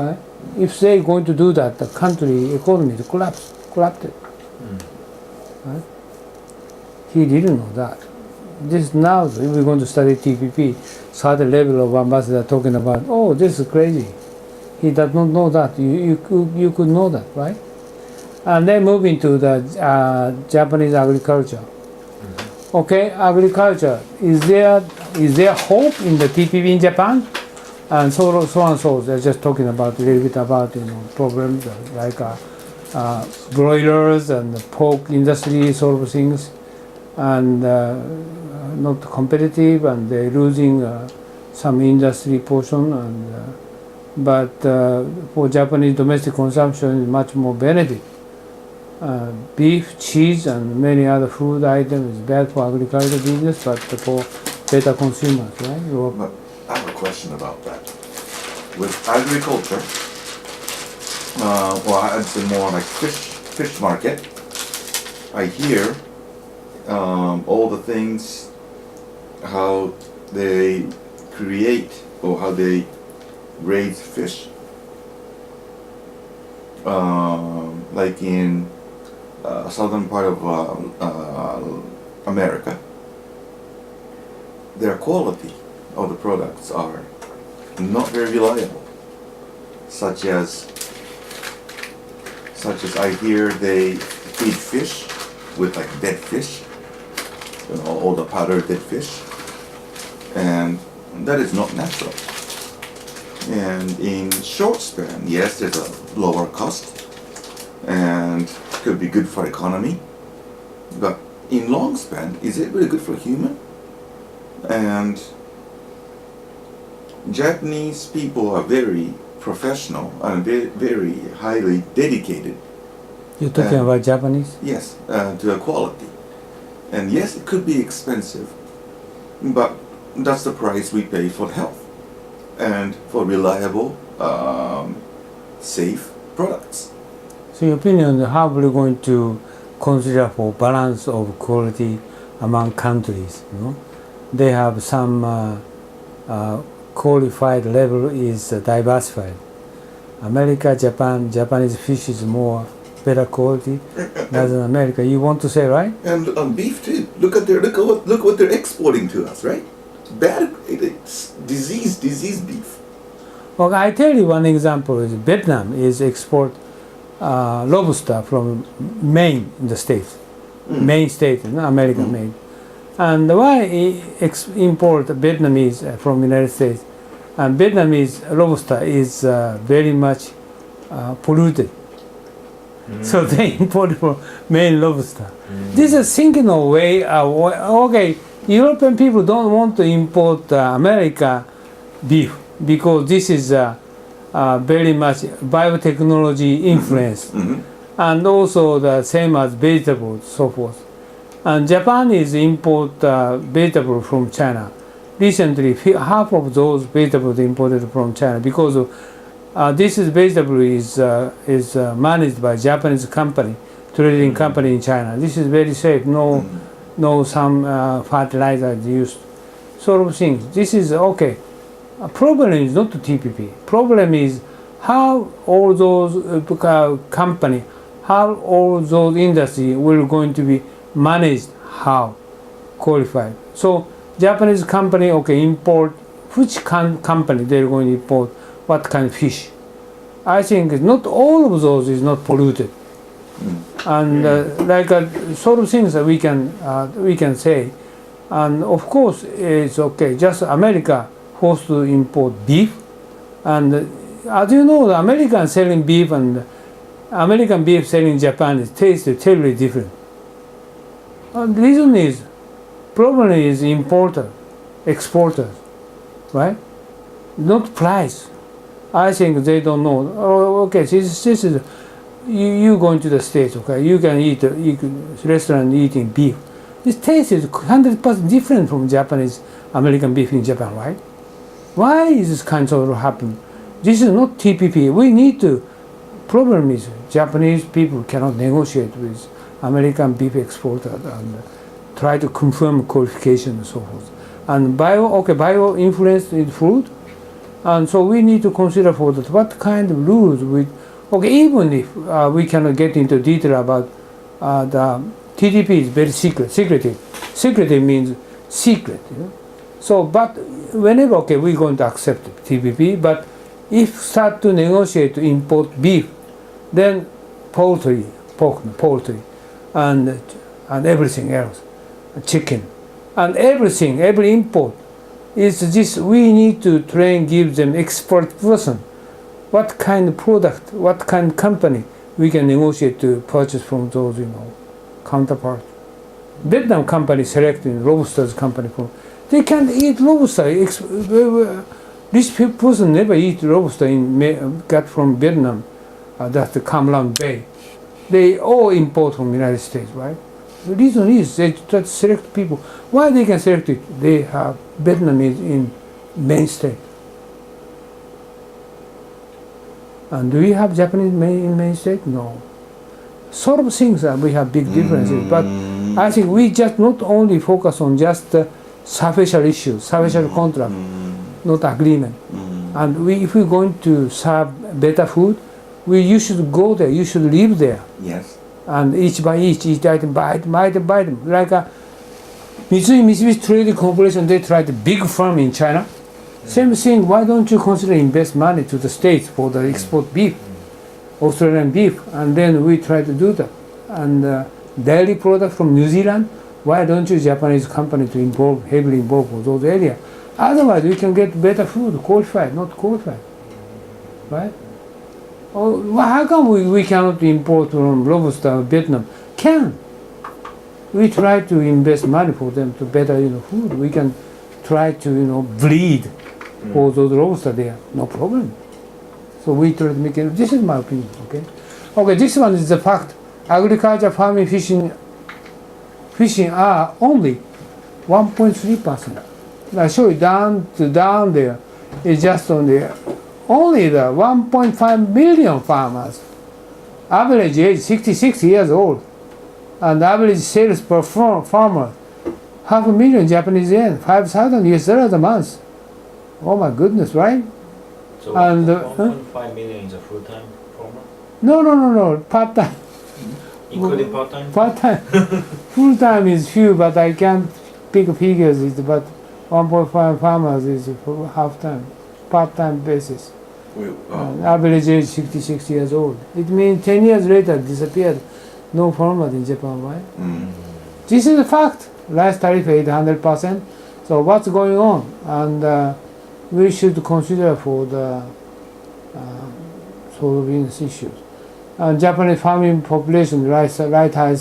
right? If they're going to do that, the country economy is collapsed. Right? He didn't know that. This now, if we're going to study TPP, certain level of ambassador talking about, oh, this is crazy. He does not know that. You could know that, right? And then moving to the Japanese agriculture. Okay, agriculture. Is there hope in the TPP in Japan? And so on and so. They're just talking about a little bit about problems like broilers and the pork industry sort of things, and not competitive, and they're losing some industry portion. And but for Japanese domestic consumption, is much more benefit. Beef, cheese, and many other food items is bad for agricultural business, but for better consumers, right? But I have a question about that. With agriculture, well, I'd say more like fish market. I hear all the things, how they create or how they raise fish. Like in southern part of America, their quality of the products are not very reliable. Such as I hear they feed fish with like dead fish, all the powdered dead fish, and that is not natural. And in short span, yes, there's a lower cost and could be good for economy, but in long span, is it really good for human? And Japanese people are very professional and very highly dedicated. You're talking about Japanese? Yes, to a quality. And yes, it could be expensive, but that's the price we pay for health and for reliable, safe products. So your opinion, how are we going to consider for balance of quality among countries? They have some qualified level is diversified. America, Japan, Japanese fish is more better quality than America. You want to say, right? And beef too. Look what they're exporting to us, right? Bad, it's disease beef. Well, I tell you one example is Vietnam is export lobster from Maine in the States. Maine state, American made. And why import Vietnamese from United States? And Vietnamese lobster is very much polluted. So they import from Maine lobster. This is thinking of way, okay, European people don't want to import American beef because this is very much biotechnology influence, and also the same as vegetables, so forth. And Japan is import vegetable from China. Recently, half of those vegetables imported from China because of, this is vegetable is managed by Japanese company, trading company in China. This is very safe. No some fertilizer used, sort of things. This is okay. A problem is not the TPP. Problem is how all those company, how all those industry will going to be managed, how qualified. So Japanese company, okay, import, which company they're going to import what kind of fish. I think not all of those is not polluted. And like sort of things that we can say. And of course it's okay, just America forced to import beef. And as you know, the American selling beef and American beef selling in Japan is tasted totally different. And the reason is, problem is importer, exporters, right? Not price. I think they don't know. Oh, okay, this is you going to the States, okay? You can eat restaurant eating beef. This taste is 100% different from Japanese American beef in Japan, right? Why is this kind of happen? This is not TPP. We need to. Problem is Japanese people cannot negotiate with American beef exporter and try to confirm qualification and so forth. And bio influence in food, And so we need to consider for that what kind of rules we, okay, even if we cannot get into detail about the TTP is very secretive. Secretive means secret, you know. So, but whenever, okay, we're going to accept TPP, but if start to negotiate to import beef, then poultry, poultry, and everything else, chicken, and everything, every import, is this, we need to train, give them expert person, what kind of product, what kind of company we can negotiate to purchase from those, you know, counterparts. Vietnam company selecting lobster's company from, they can't eat lobster. This person never eat lobster got from Vietnam, that's the Cam Ranh Bay. They all import from the United States, right? The reason is they try to select people. Why they can select it? They have Vietnamese in main state. And do we have Japanese in main state? No. Sort of things that we have big differences, but I think we just not only focus on just superficial issues, superficial contract, not agreement. And if we're going to serve better food, you should go there, you should live there. Yes. And each item, buy them. Like Mitsubishi Trading Corporation, they tried a big farm in China. Same thing, why don't you consider invest money to the States for the export beef, Australian beef, and then we try to do that. And dairy product from New Zealand, why don't you Japanese company to heavily involve for those areas? Otherwise, we can get better food, qualified, not qualified, right? Oh, how come we cannot import from lobster Vietnam? Can. We try to invest money for them to better, you know, food. We can try to, you know, breed for those lobster there, no problem. So we try to make it. This is my opinion. Okay. Okay. This one is the fact. Agriculture, farming, fishing are only 1.3%. I show you down there. It's just on the only the 1.5 million farmers. Average age 66 years old, and average sales per farmer 500,000 Japanese yen, $5,000 a month. Oh my goodness, right? So and 1.5 million is a full-time farmer? No, part-time. Including part-time? Part-time. Full-time is few, but I can't pick figures. It's about 1.5 farmers is half-time, part-time basis. Average age 66 years old. It means 10 years later disappeared. No farmers in Japan, right? This is a fact. Rice tariff 800%. So what's going on? And we should consider for the solving these issues. Japanese farming population, right high